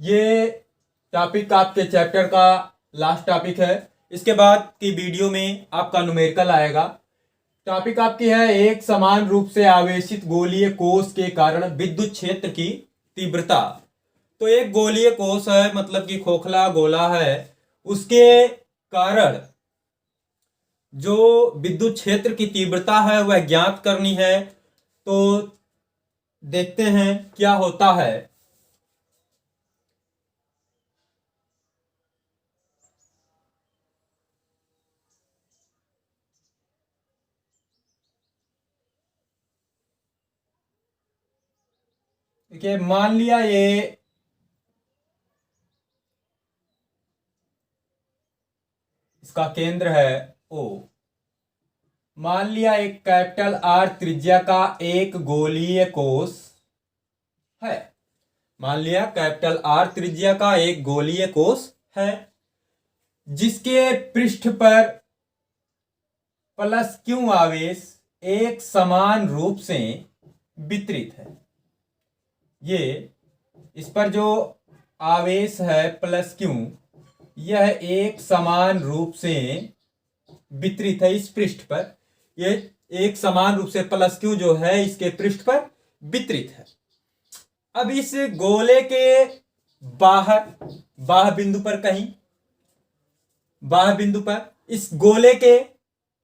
ये टॉपिक आपके चैप्टर का लास्ट टॉपिक है। इसके बाद की वीडियो में आपका न्यूमेरिकल आएगा। टॉपिक आपकी है एक समान रूप से आवेशित गोलीय कोश के कारण विद्युत क्षेत्र की तीव्रता। तो एक गोलीय कोश है, मतलब कि खोखला गोला है, उसके कारण जो विद्युत क्षेत्र की तीव्रता है वह ज्ञात करनी है। तो देखते हैं क्या होता है। देखिए, मान लिया ये इसका केंद्र है O। मान लिया एक कैपिटल R त्रिज्या का एक गोलीय कोश है। मान लिया कैपिटल R त्रिज्या का एक गोलीय कोश है जिसके पृष्ठ पर प्लस Q आवेश एक समान रूप से वितरित है। ये इस पर जो आवेश है प्लस Q, यह एक समान रूप से वितरित है इस पृष्ठ पर। ये एक समान रूप से प्लस Q जो है इसके पृष्ठ पर वितरित है। अब इस गोले के बाह्य बिंदु पर, कहीं बाह्य बिंदु पर, इस गोले के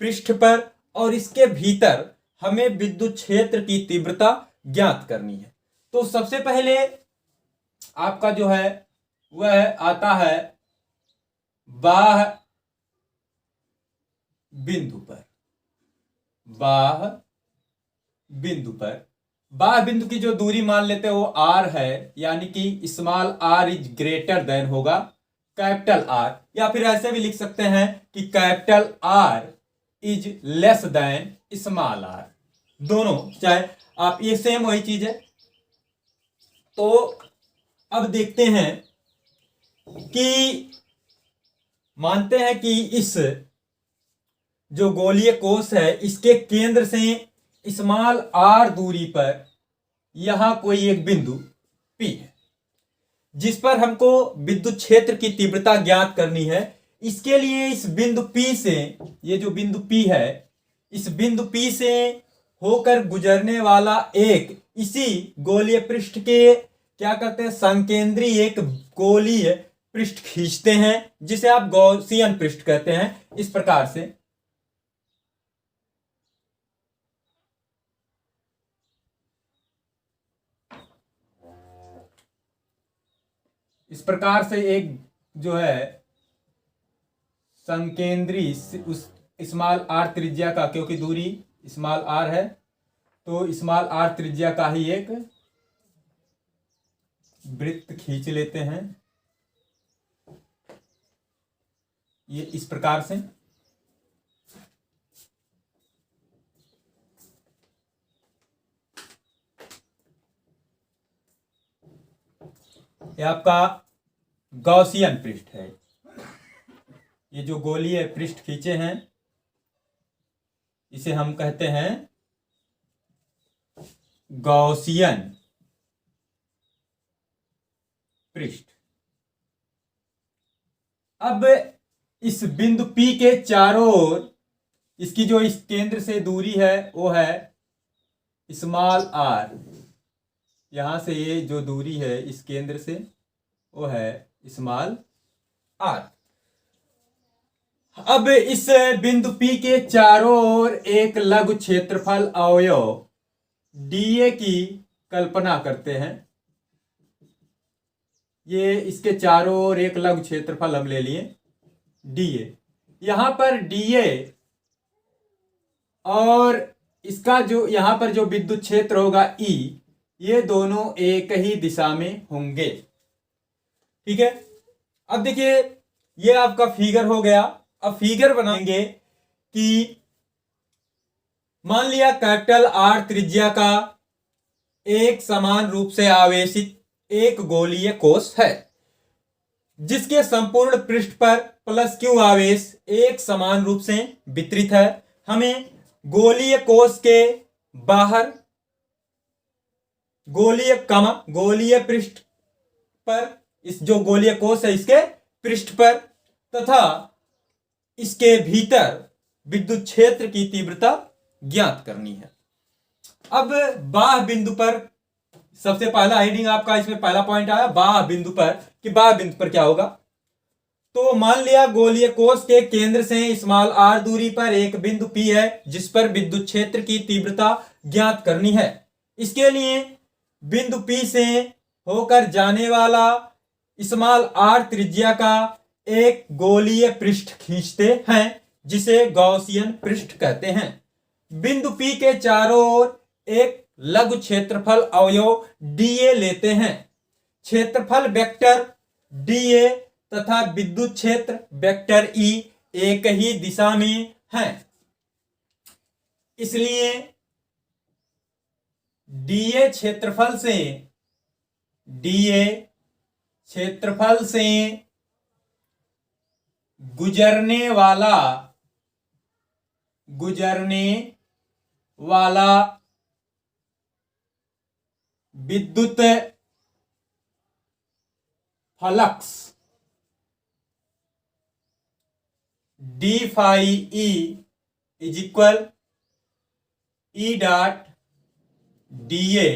पृष्ठ पर और इसके भीतर हमें विद्युत क्षेत्र की तीव्रता ज्ञात करनी है। तो सबसे पहले आपका जो है वह आता है बाह्य बिंदु पर। बाह्य बिंदु की जो दूरी मान लेते हैं वो R है, यानी कि small r is greater than होगा कैपिटल R, या फिर ऐसे भी लिख सकते हैं कि capital R is less than small r। दोनों चाहे आप, ये सेम वही चीज है। तो अब देखते हैं कि मानते हैं कि इस जो गोलीय कोश है इसके केंद्र से स्मॉल r दूरी पर यहां कोई एक बिंदु P है जिस पर हमको विद्युत क्षेत्र की तीव्रता ज्ञात करनी है। इसके लिए इस बिंदु P से, ये जो बिंदु P है, इस बिंदु P से होकर गुजरने वाला एक इसी गोलीय पृष्ठ के क्या करते हैं, संकेंद्री एक गोलीय पृष्ठ खींचते हैं जिसे आप गॉसियन पृष्ठ कहते हैं। इस प्रकार से एक जो है संकेंद्री उस स्मॉल r त्रिज्या का, क्योंकि दूरी स्मॉल r है तो स्मॉल r त्रिज्या का ही एक वृत्त खींच लेते हैं। ये इस प्रकार से ये आपका गॉसियन पृष्ठ है। ये जो गोलीय पृष्ठ खींचे हैं इसे हम कहते हैं गॉसियन पृष्ठ। अब इस बिंदु P के चारों ओर इसकी जो इस केंद्र से दूरी है वो है स्मॉल r। यहां से ये जो दूरी है इस केंद्र से वो है स्मॉल r। अब इस बिंदु P के चारों ओर एक लघु क्षेत्रफल अवयव dA की कल्पना करते हैं। ये इसके चारों ओर एक लघु क्षेत्रफल हम ले लिए dA। यहां पर dA और इसका जो यहां पर जो विद्युत क्षेत्र होगा E, ये दोनों एक ही दिशा में होंगे। ठीक है। अब देखिए ये आपका फिगर हो गया। अब फिगर बनाएंगे कि मान लिया कैपिटल R त्रिज्या का एक समान रूप से आवेशित एक गोलीय कोश है जिसके संपूर्ण पृष्ठ पर प्लस Q आवेश एक समान रूप से वितरित है। हमें गोलीय कोश के बाहर गोलीय पृष्ठ पर इस जो गोलीय कोश है इसके पृष्ठ पर, तथा इसके भीतर विद्युत क्षेत्र की तीव्रता ज्ञात करनी है। अब बाह्य बिंदु पर सबसे पहला हेडिंग आपका इसमें पहला पॉइंट आया बाह्य बिंदु पर, कि बाह्य बिंदु पर क्या होगा। तो मान लिया गोलीय कोश के केंद्र से स्मॉल r दूरी पर एक बिंदु P है जिस पर विद्युत क्षेत्र की तीव्रता ज्ञात करनी है। इसके लिए बिंदु P से होकर जाने वाला स्मॉल r त्रिज्या का एक गोलीय पृष्ठ खींचते हैं जिसे गॉसियन पृष्ठ कहते हैं। बिंदु P के चारों ओर एक लघु क्षेत्रफल अवयव dA लेते हैं। क्षेत्रफल वेक्टर dA तथा विद्युत क्षेत्र वेक्टर E एक ही दिशा में है, इसलिए dA क्षेत्रफल से गुजरने वाला विद्युत flux d phi E is equal E dot dA,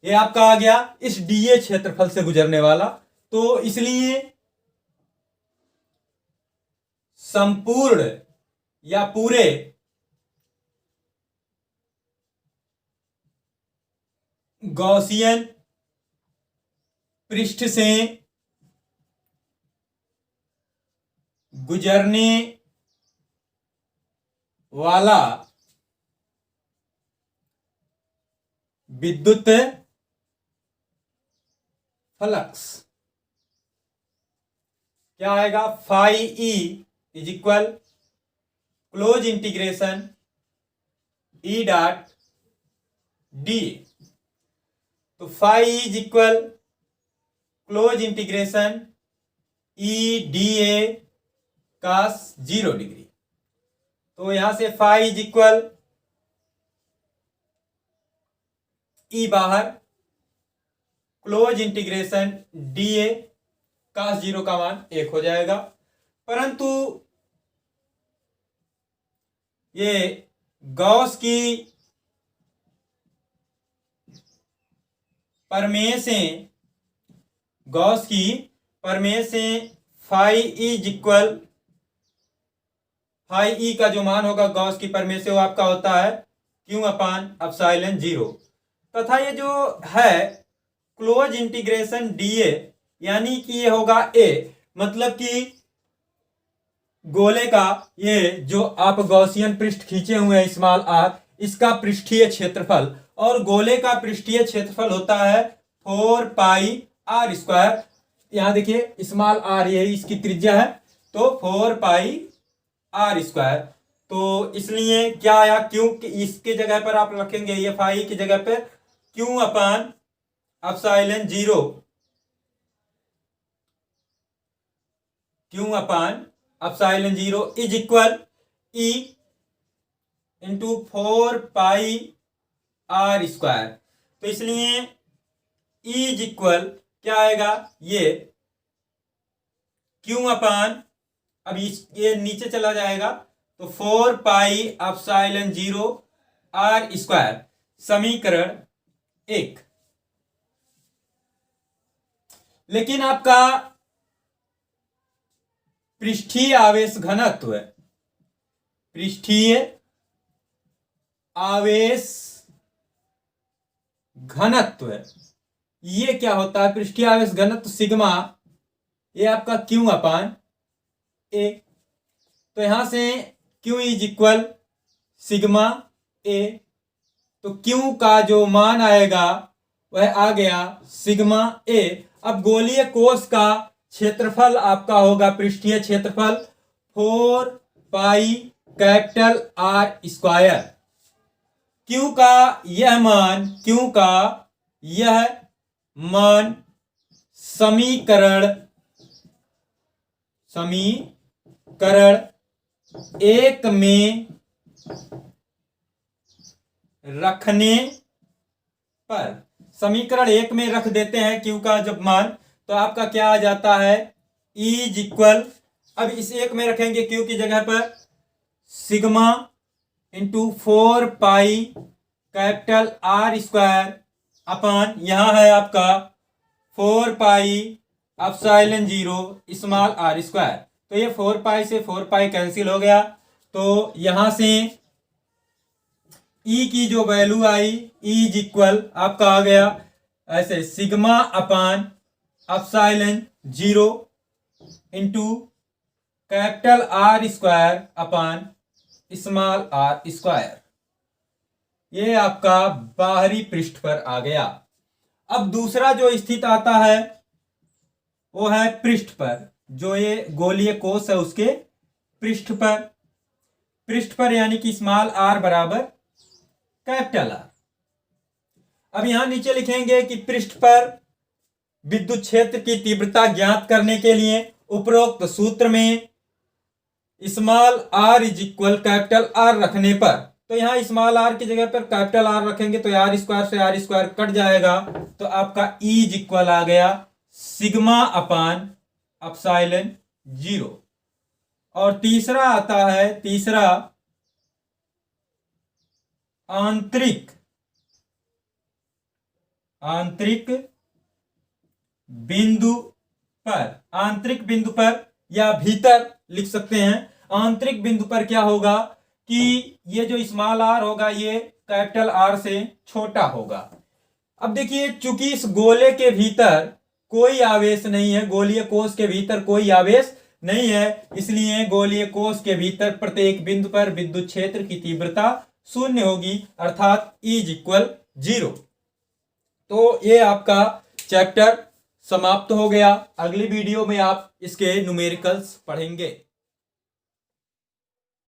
ये आपका आ गया इस dA क्षेत्रफल से गुजरने वाला। तो इसलिए संपूर्ण या पूरे गॉसियन पृष्ठ से गुजरने वाला विद्युत फ्लक्स क्या आएगा, phi E is equal close integration E dot D. तो phi is equal close integration E D A cos 0 degree. तो यहां से फाई इज इक्वल ई बाहर close integration D A cos 0 का मान 1 हो जाएगा। परंतु ये गॉस की प्रमेय से phi is equal phi E का जो मान होगा गॉस की प्रमेय से वो आपका होता है Q अपान एप्सिलॉन 0, तथा ये जो है क्लोज इंटीग्रेशन dA यानी कि ये होगा A, मतलब कि गोले का ये जो आप गॉसियन पृष्ठ खींचे हुए हैं स्मॉल r, इसका पृष्ठीय क्षेत्रफल, और गोले का पृष्ठीय क्षेत्रफल होता है 4 पाई r स्क्वायर। यहां देखिए स्मॉल r ये इसकी त्रिज्या है, तो 4 पाई r स्क्वायर। तो इसलिए क्या आया, क्यों इसके जगह पर आप रखेंगे ये फाई की जगह पर Q upon epsilon 0, Q upon epsilon 0 is equal E into 4 pi r square. तो इसलिए E इज इक्वल क्या आएगा, ये Q अपान, अब ये नीचे चला जाएगा तो 4 पाई एप्सिलॉन 0 r स्क्वायर, समीकरण 1। लेकिन आपका पृष्ठीय आवेश घनत्व ये क्या होता है, पृष्ठीय आवेश घनत्व सिग्मा, ये आपका Q अपान A। तो यहां से Q is equal sigma A, तो Q का जो मान आएगा वह आ गया सिग्मा A। अब गोलीय कोश का क्षेत्रफल आपका होगा पृष्ठीय क्षेत्रफल 4 pi capital R square. Q का यह मान समीकरण 1 में रखने पर, समीकरण 1 में रख देते हैं Q का जब मान, तो आपका क्या आ जाता है, E इज इक्वल, अब इस एक में रखेंगे Q की जगह पर, sigma into 4 pi capital R square upon, यहां है आपका 4 pi epsilon 0 small r square. तो ये 4 पाई से 4 पाई कैंसिल हो गया, तो यहां से E की जो value I, E is equal आपका आ गया ऐसे, सिग्मा अपान epsilon 0 into capital R square upon small r square. ये आपका बाहरी पृष्ठ पर आ गया। अब दूसरा जो स्थित आता है वो है पृष्ठ पर, जो ये गोलीय कोश है उसके पृष्ठ पर यानी कि स्मॉल r बराबर कैपिटल R। अब यहां नीचे लिखेंगे कि पृष्ठ पर विद्युत क्षेत्र की तीव्रता ज्ञात करने के लिए उपरोक्त सूत्र में small r is equal capital R रखने पर, तो यहां स्मॉल r की जगह पर कैपिटल R रखेंगे तो r स्क्वायर से r स्क्वायर कट जाएगा, तो आपका E इज इक्वल आ गया सिग्मा अपान एप्सिलॉन 0। और तीसरा आता है, तीसरा आंतरिक बिंदु पर या भीतर लिख सकते हैं। आंतरिक बिंदु पर क्या होगा कि ये जो स्मॉल r होगा ये कैपिटल R से छोटा होगा। अब देखिए, चूंकि इस गोले के भीतर कोई आवेश नहीं है, गोलीय कोश के भीतर कोई आवेश नहीं है, इसलिए गोलीय कोश के भीतर प्रत्येक बिंदु पर विद्युत क्षेत्र की तीव्रता शून्य होगी, अर्थात E इज इक्वल 0। तो ये आपका चैप्टर समाप्त हो गया। अगली वीडियो में आप इसके न्यूमेरिकल्स पढ़ेंगे।